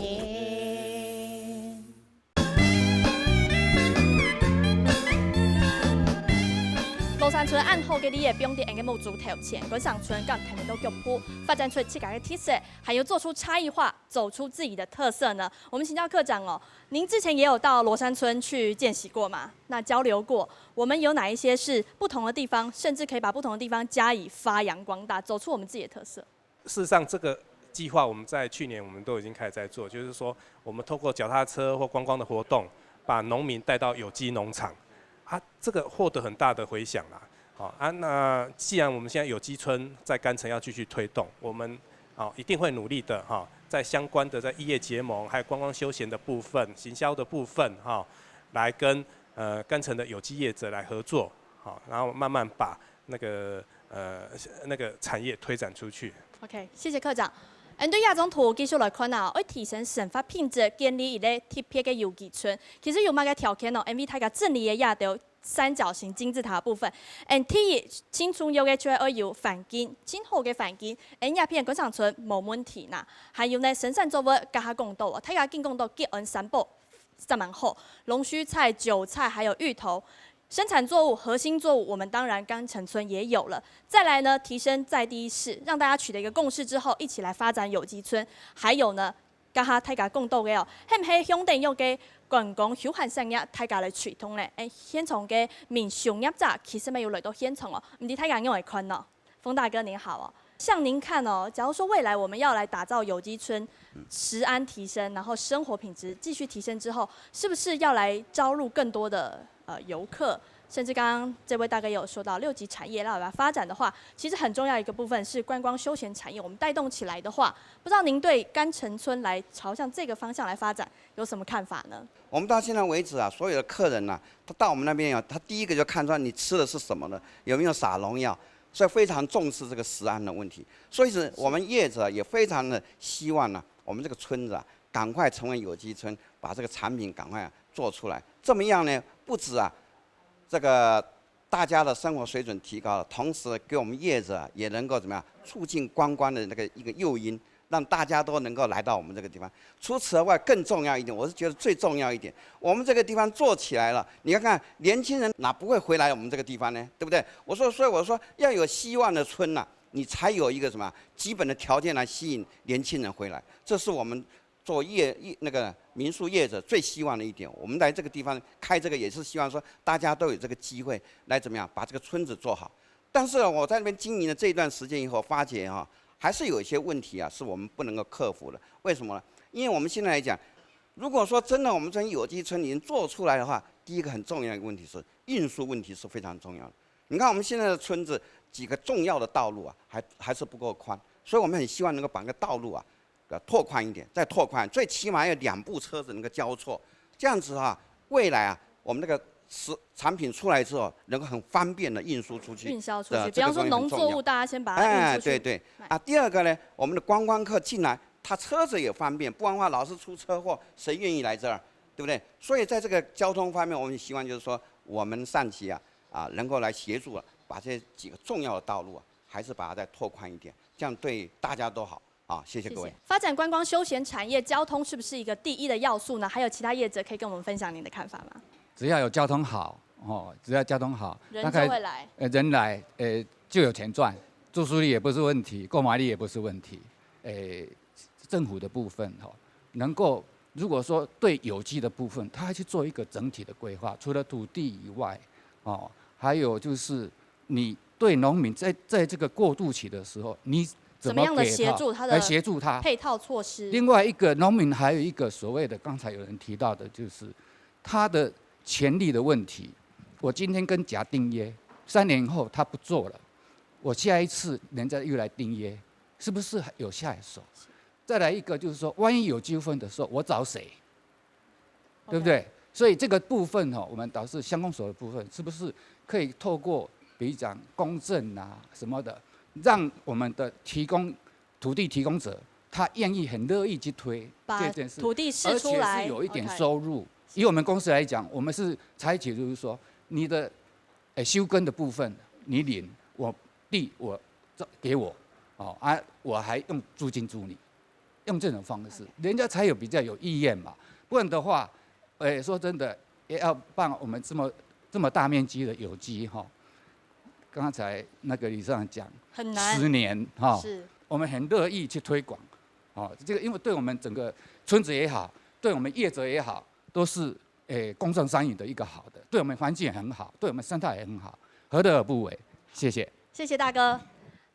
[SPEAKER 1] 罗山村按好嘅你嘅表弟应该冇做头前，观赏村咁睇到脚步，发展出自家嘅特色，还有做出差异化，走出自己的特色呢。我们请教科长哦，您之前也有到罗山村去见习过嘛？那交流过，我们有哪一些是不同的地方，甚至可以把不同的地方加以发扬光大，走出我们自己的特色？
[SPEAKER 4] 事实上，这个计划我们在去年我们都已经开始在做，就是说我们透过脚踏车或观光的活动，把农民带到有机农场。这个获得很大的回响啦。那既然我们现在有机村在甘城要继续推动，我们一定会努力的在相关的在异业结盟，还有观光休闲的部分、行销的部分来跟甘城的有机业者来合作，然后慢慢把那个产业推展出去。
[SPEAKER 1] OK， 谢谢科长。对亚种图继续来看啊，为提升生活品质，建立一个特别的有机村。其实有乜嘅条件哦 ？MV 睇个镇里嘅亚条三角形金字塔的部分，第一，新村有嘅就要有环境，真好嘅环境，亚片观赏村冇问题呐。还有呢，生产作物加下公道啊，睇下见公道吉恩三宝，真蛮好。龙须菜、韭菜还有芋头。生产作物、核心作物，我们当然甘城村也有了。再来呢，提升在地意识，让大家取得一个共识之后，一起来发展有机村。还有呢，加下大家共斗嘅哦，係唔係鄉定有嘅觀光休閒產業，大家嚟推動咧？現場嘅民商業者其實咪要嚟到現場哦，唔知大家因為看哦。馮大哥您好哦，像您看哦，假如說未來我們要來打造有機村，食安提升，然後生活品質繼續提升之後，是不是要來招入更多的游客，甚至刚刚这位大哥也有说到6级产业要来发展的话，其实很重要一个部分是观光休闲产业，我们带动起来的话，不知道您对甘城村来朝向这个方向来发展有什么看法呢？
[SPEAKER 18] 我们到现在为止啊，所有的客人啊，他到我们那边他第一个就看出来你吃的是什么呢？有没有撒农药？所以非常重视这个食安的问题。所以是我们业者也非常的希望呢，我们这个村子啊，赶快成为有机村，把这个产品赶快做出来。这么样呢？不止啊，这个大家的生活水准提高了，同时给我们业者也能够怎么样促进观光的那个一个诱因，让大家都能够来到我们这个地方。除此之外，更重要一点，我是觉得最重要一点，我们这个地方做起来了，你看看年轻人哪不会回来我们这个地方呢？对不对？所以我说要有希望的村呐，你才有一个什么基本的条件来吸引年轻人回来，这是我们做那个民宿业者最希望的一点。我们来这个地方开这个也是希望说大家都有这个机会来怎么样把这个村子做好。但是我在那边经营了这一段时间以后，发觉还是有一些问题啊，是我们不能够克服的。为什么呢？因为我们现在来讲，如果说真的我们这有机村已经做出来的话，第一个很重要的问题是运输问题是非常重要的。你看我们现在的村子几个重要的道路啊，还是不够宽，所以我们很希望能够把那个道路啊拓宽一点，再拓宽，最起码要2部车子能够交错，这样子未来啊，我们那个产品出来之后，能够很方便的运输出去。
[SPEAKER 1] 运销出去，比方说农作物，大家先把它运出去。
[SPEAKER 18] 对对。啊，第二个呢，我们的观光客进来，他车子也方便，不然的话老是出车祸，谁愿意来这儿？对不对？所以在这个交通方面，我们希望就是说，我们上级能够来协助把这几个重要的道路还是把它再拓宽一点，这样对大家都好。谢谢各位。
[SPEAKER 1] 发展观光休闲产业，交通是不是一个第一的要素呢？还有其他业者可以跟我们分享您的看法吗？
[SPEAKER 19] 只要有交通好，只要交通好，
[SPEAKER 1] 人就会来。
[SPEAKER 19] 人来，就有钱赚，住宿率也不是问题，购买力也不是问题。政府的部分能够如果说对有机的部分，它还去做一个整体的规划，除了土地以外，还有就是你对农民在这个过渡期的时候，你怎么样的协助他
[SPEAKER 1] 配套措施？
[SPEAKER 19] 另外一个农民还有一个所谓的，刚才有人提到的，就是他的权利的问题。我今天跟甲订约，3年后他不做了，我下一次人家又来订约，是不是有下一手？再来一个就是说，万一有纠纷的时候，我找谁？对不对？所以这个部分我们导致乡公所的部分，是不是可以透过比如讲公证什么的？让我们的土地提供者，他愿意很乐意去推这件事，
[SPEAKER 1] 土地释出来，
[SPEAKER 19] 而且是有一点收入。以我们公司来讲，我们是采取就是说，你的休耕的部分你领，我地我给我，我还用租金租你，用这种方式，人家才有比较有意愿嘛。不然的话，说真的，也要办我们这么大面积的有机刚才那个理事长讲，
[SPEAKER 1] 很难
[SPEAKER 19] 10年
[SPEAKER 1] 是，
[SPEAKER 19] 我们很乐意去推广，这个因为对我们整个村子也好，对我们业者也好，都是公正商赢的一个好的，对我们环境也很好，对我们生态也很好，何乐而不为？谢谢。
[SPEAKER 1] 谢谢大哥。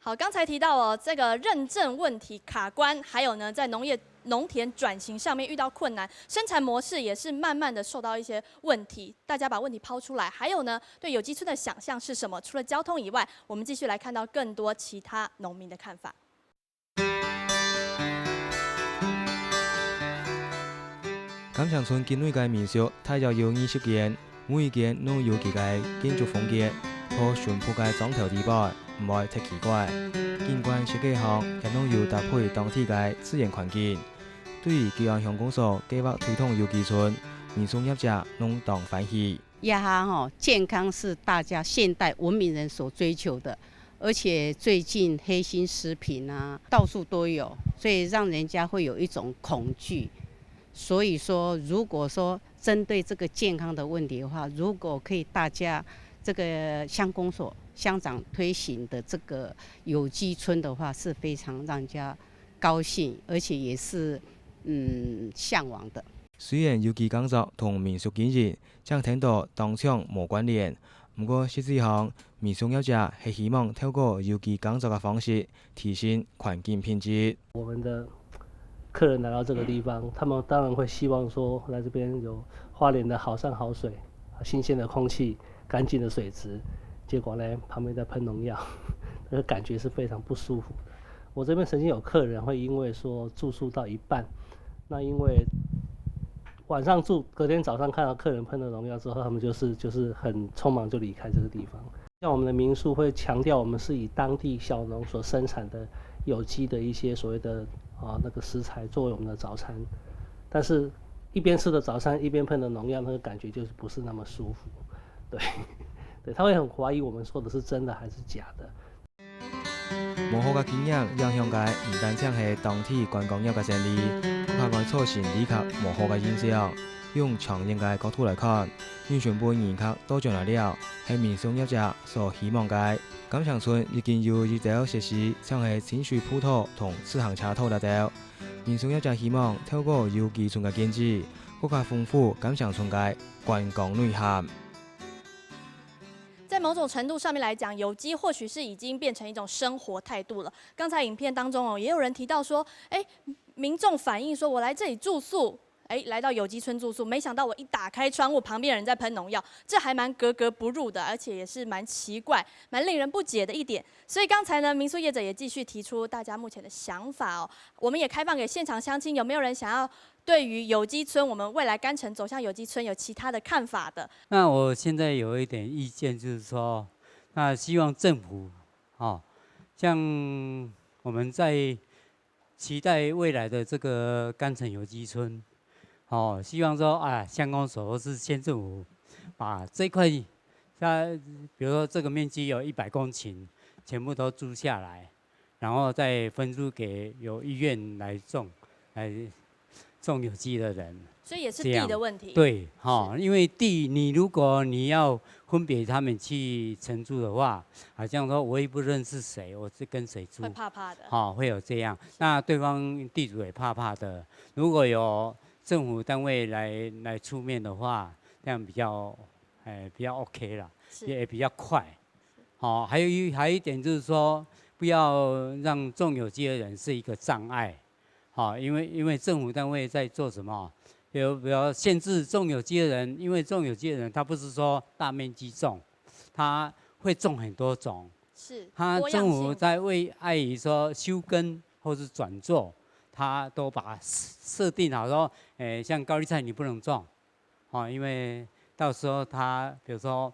[SPEAKER 1] 好，刚才提到这个认证问题卡关，还有呢，在农田转型上面遇到困难，生产模式也是慢慢的受到一些问题。大家把问题抛出来，还有呢，对有机村的想象是什么？除了交通以外，我们继续来看到更多其他农民的看法。
[SPEAKER 5] 感祥村境内嘅民宿太有20件，每件拢有其嘅建筑风格，和淳朴嘅裝頭地板，唔會太奇怪。景觀設計項亦拢有搭配當地嘅自然環境。對於吉安鄉公所計劃推動有機村，民宿業者攏當歡喜。
[SPEAKER 20] 健康是大家現代文明人所追求的，而且最近黑心食品到處都有，所以讓人家會有一種恐懼。所以說，如果說針對這個健康的問題的話，如果可以大家這個鄉公所鄉長推行的這個有機村的話，是非常讓人家高興，而且也是嚮往的。
[SPEAKER 5] 雖然有機耕作同民宿經營將聽到當場無關聯，不過實際上民宿業者係希望透過有機耕作的方式提升環境品質。
[SPEAKER 21] 我們的客人來到這個地方，他們當然會希望說來這邊有花蓮的好山好水、新鮮的空氣、乾淨的水質，結果呢旁邊在噴農藥，那個感覺是非常不舒服的。我這邊曾經有客人會因為說住宿到一半，那因為晚上住，隔天早上看到客人噴了農藥之後，他們就是很匆忙就離開這個地方。像我們的民宿會強調，我們是以當地小農所生產的有機的一些所謂的那個食材作為我們的早餐，但是一邊吃的早餐一邊噴的農藥，那個感覺就是不是那麼舒服。對，他會很懷疑我們說的是真的還是假的。
[SPEAKER 5] 無好嘅經驗，讓鄉界唔單止係當地觀光業嘅勝利，還會造成旅客無好嘅印象。用長遠嘅角度來看，完全俾遊客多進來了，係民宿業者所希望嘅。感祥村已經有一條設施，像係清水鋪頭同自行車套那條。民宿業者希望透過有機村嘅建設，更加豐富感祥村嘅觀光內涵。
[SPEAKER 1] 在某種程度上面來講，有機或許是已經變成一種生活態度了。剛才影片當中也有人提到說，民眾反映說，我來這裡住宿。來到有機村住宿，沒想到我一打開窗戶，旁邊人在噴農藥，這還蠻格格不入的，而且也是蠻奇怪、蠻令人不解的一點。所以剛才呢，民宿業者也繼續提出大家目前的想法哦。我們也開放給現場鄉親，有沒有人想要对于有机村，我们未来甘城走向有机村有其他的看法的。
[SPEAKER 7] 那我现在有一点意见，就是说，那希望政府，像我们在期待未来的这个甘城有机村，希望说乡公所或是县政府把这块，比如说这个面积有100公顷，全部都租下来，然后再分租给有意愿来种有机的人。
[SPEAKER 1] 所以也是地的问题。
[SPEAKER 7] 对，因为地如果你要分别他们去承租的话，好像说我也不认识谁，我是跟谁租，
[SPEAKER 1] 会怕怕的。
[SPEAKER 7] 会有这样。那对方地主也怕怕的。如果有政府单位来出面的话，这样比较 OK 啦，也比较快。还有一点就是说，不要让种有机的人是一个障碍。因为政府单位在做什么？比如限制种有机的人，因为种有机的人他不是说大面积种，他会种很多种。
[SPEAKER 1] 是。
[SPEAKER 7] 他政府在为碍于说休耕或是转作，他都把它设定好说，像高丽菜你不能种，因为到时候他比如说，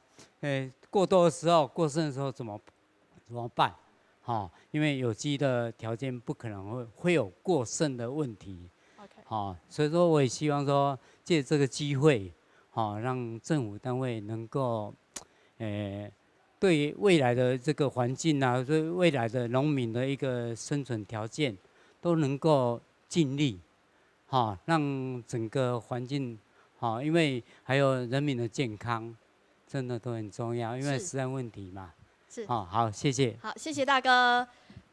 [SPEAKER 7] 过多的时候、过剩的时候怎么办？因为有机的条件不可能会有过剩的问题。所以说我也希望说借这个机会，让政府单位能够，对未来的这个环境啊，对未来的农民的一个生存条件，都能够尽力，让整个环境，因为还有人民的健康，真的都很重要，因为食安问题嘛。
[SPEAKER 1] 是。
[SPEAKER 7] 好，谢谢。
[SPEAKER 1] 好，谢谢大哥。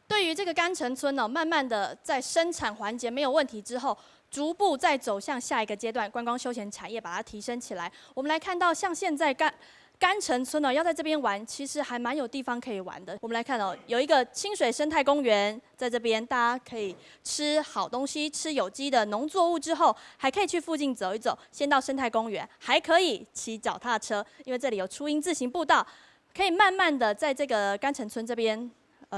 [SPEAKER 1] 对于这个甘城村慢慢的在生产环节没有问题之后，逐步再走向下一个阶段，观光休闲产业把它提升起来。我们来看到，像现在甘城村要在这边玩，其实还蛮有地方可以玩的。我们来看有一个清水生态公园在这边，大家可以吃好东西，吃有机的农作物之后，还可以去附近走一走，先到生态公园，还可以骑脚踏车，因为这里有初音自行步道，可以慢慢的在这个甘城村这边。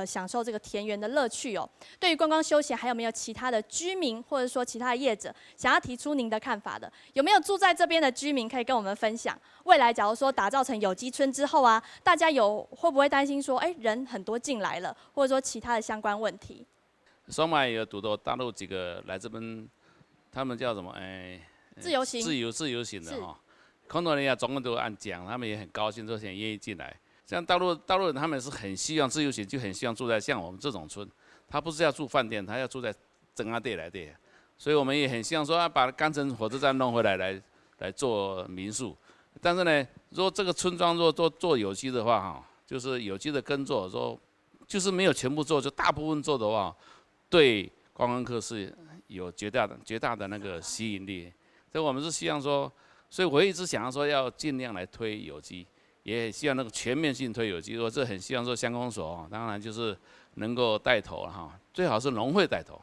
[SPEAKER 1] 享受这个田园的乐趣哦。对于观光休闲，还有没有其他的居民或者说其他的业者想要提出您的看法的？有没有住在这边的居民可以跟我们分享？未来假如说打造成有机村之后啊，大家会不会担心说，人很多进来了，或者说其他的相关问题？
[SPEAKER 8] 双马有读到大陆几个来这边，他们叫什么？
[SPEAKER 1] 自由行。
[SPEAKER 8] 自由行的看到人家总共都按讲，他们也很高兴，说想愿意进来。像大陆人，他们是很希望自由行，就很希望住在像我们这种村，他不是要住饭店，他要住在真阿地来的，所以我们也很希望说把甘城火车站弄回来做民宿。但是呢，如果这个村庄如果做有机的话，就是有机的耕作，说就是没有全部做，就大部分做的话，对观光客是有绝大的那个吸引力。所以我们是希望说，所以我一直想要说要尽量来推有机。也希望那个全面性推有机，我这很希望说乡公所当然就是能够带头最好是农会带头，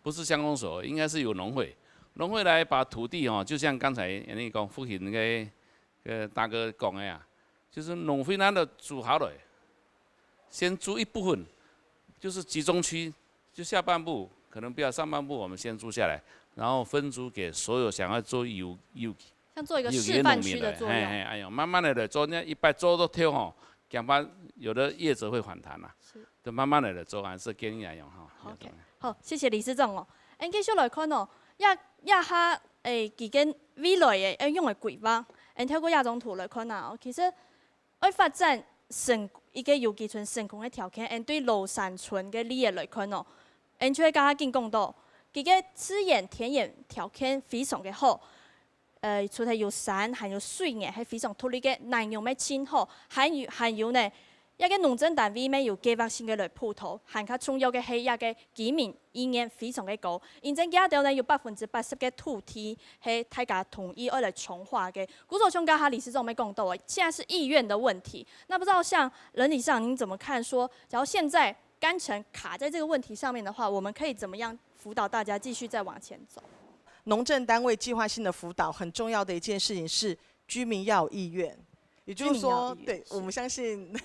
[SPEAKER 8] 不是乡公所，应该是有农会来把土地就像刚才你讲附近那个大哥讲的呀，就是农会那的租好了，先租一部分，就是集中区，就下半部可能不要上半部，我们先租下来，然后分租给所有想要做有
[SPEAKER 1] 像做一个示范区的作用。
[SPEAKER 8] 哎呦，慢慢的来做，那一般做都跳恐怕有的业者会反弹啦。是。就慢慢的来做，还是建议来用
[SPEAKER 1] OK， 好，谢谢理事长哦。继续来看下几间未来的用的规划，透过亚中图来看其实要发展一个有机村成功的条件，对罗山村的利益来看就会加紧讲到，这个资源田野条件非常的好。除了有山，还有水嘅，係非常土地嘅內容咩清好，還有呢，一個農政單位咩有計劃性嘅來鋪頭，還較重要嘅係一個居民意願非常嘅高，現在家度呢有80%嘅土地係大家同意而來重劃嘅。古所兄剛才理事長沒講到啊，現在是意願的問題。那不知道像任理事長您怎麼看說？假如現在甘城卡在這個問題上面的話，我們可以怎麼樣輔導大家繼續再往前走？
[SPEAKER 13] 農政單位計劃性的輔導，很重要的一件事情是居民要有意願，也就是說，對我們相信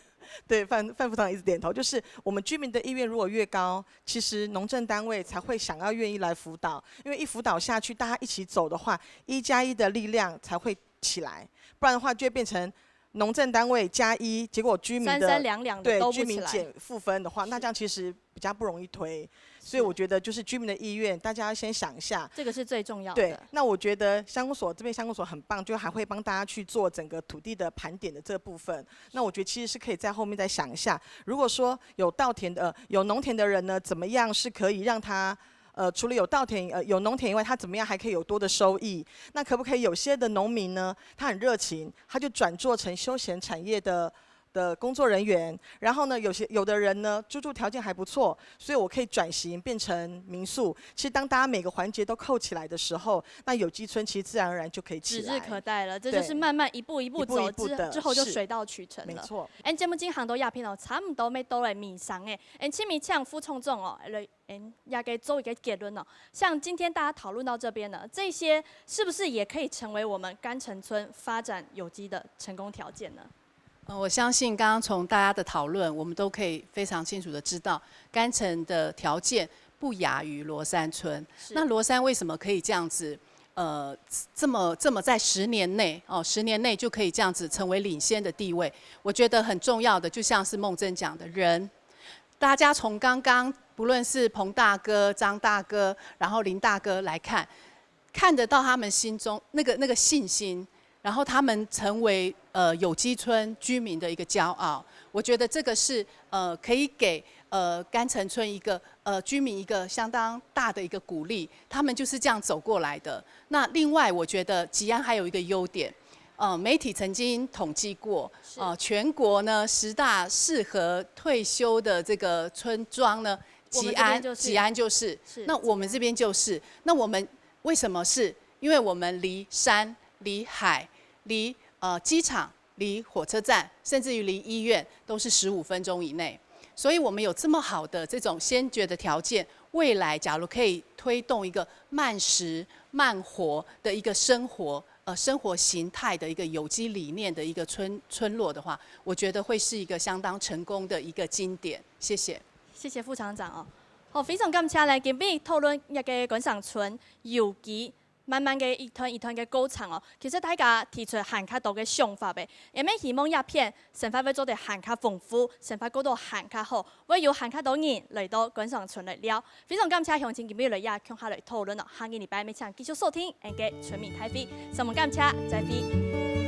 [SPEAKER 13] 对，范副长一直点头，就是我们居民的意愿如果越高，其实农政单位才会想要愿意来辅导，因为一辅导下去，大家一起走的话，1+1的力量才会起来，不然的话就会变成农政单位+1，结果居民的
[SPEAKER 1] 三两两的
[SPEAKER 13] 对
[SPEAKER 1] 都不起来
[SPEAKER 13] 居民减负分的话，那这样其实比较不容易推。所以我觉得就是居民的意愿，大家要先想一下，
[SPEAKER 1] 这个是最重要的。
[SPEAKER 13] 对，那我觉得乡公所这边乡公所很棒，就还会帮大家去做整个土地的盘点的这部分。那我觉得其实是可以在后面再想一下，如果说有稻田的有农田的人呢，怎么样是可以让他除了有稻田有农田以外，他怎么样还可以有多的收益？那可不可以有些的农民呢，他很热情，他就转做成休闲产业的工作人员，然后呢，有的人呢，居住条件还不错，所以我可以转型变成民宿。其实当大家每个环节都扣起来的时候，那有机村其实自然而然就可以起来，
[SPEAKER 1] 指日可待了。这就是慢慢一步一步走，之后就水到渠成了。
[SPEAKER 13] 没错。
[SPEAKER 1] 节目进行到鸦片哦，差唔多要到来尾声诶。请咪请副冲总哦，也给做一个结论哦。像今天大家讨论到这边呢，这些是不是也可以成为我们甘城村发展有机的成功条件呢？
[SPEAKER 3] 我相信刚刚从大家的讨论，我们都可以非常清楚的知道，甘城的条件不亚于罗山村。那罗山为什么可以这样子，这么在10年内10年内就可以这样子成为领先的地位？我觉得很重要的，就像是梦真讲的人，大家从刚刚不论是彭大哥、张大哥，然后林大哥来看得到他们心中那个信心。然后他们成为有机村居民的一个骄傲，我觉得这个是可以给甘城村一个居民一个相当大的一个鼓励，他们就是这样走过来的。那另外我觉得吉安还有一个优点，媒体曾经统计过，全国呢10大适合退休的这个村庄呢，吉安就是，那我们这边就是，那我们为什么是？因为我们离山、离海、离机场、离火车站，甚至于离医院，都是15分钟以内。所以我们有这么好的这种先决的条件，未来假如可以推动一个慢食慢活的一个生活形态的一个有机理念的一个村落的话，我觉得会是一个相当成功的一个经典。谢谢。
[SPEAKER 1] 谢谢副厂长哦。好，非常感谢来今日讨论一个观赏村有机。慢慢嘅一团一团嘅构成哦，其实大家提出含較多嘅想法嘅，也咪希望鴉片成法會做得含較豐富，成法嗰度含較好，會有含較多人嚟到觀賞村嚟了。非常感謝鄉親今日嚟也共下嚟討論哦，下個禮拜咪請繼續收聽嘅村民睇飛，十分感謝，再飛。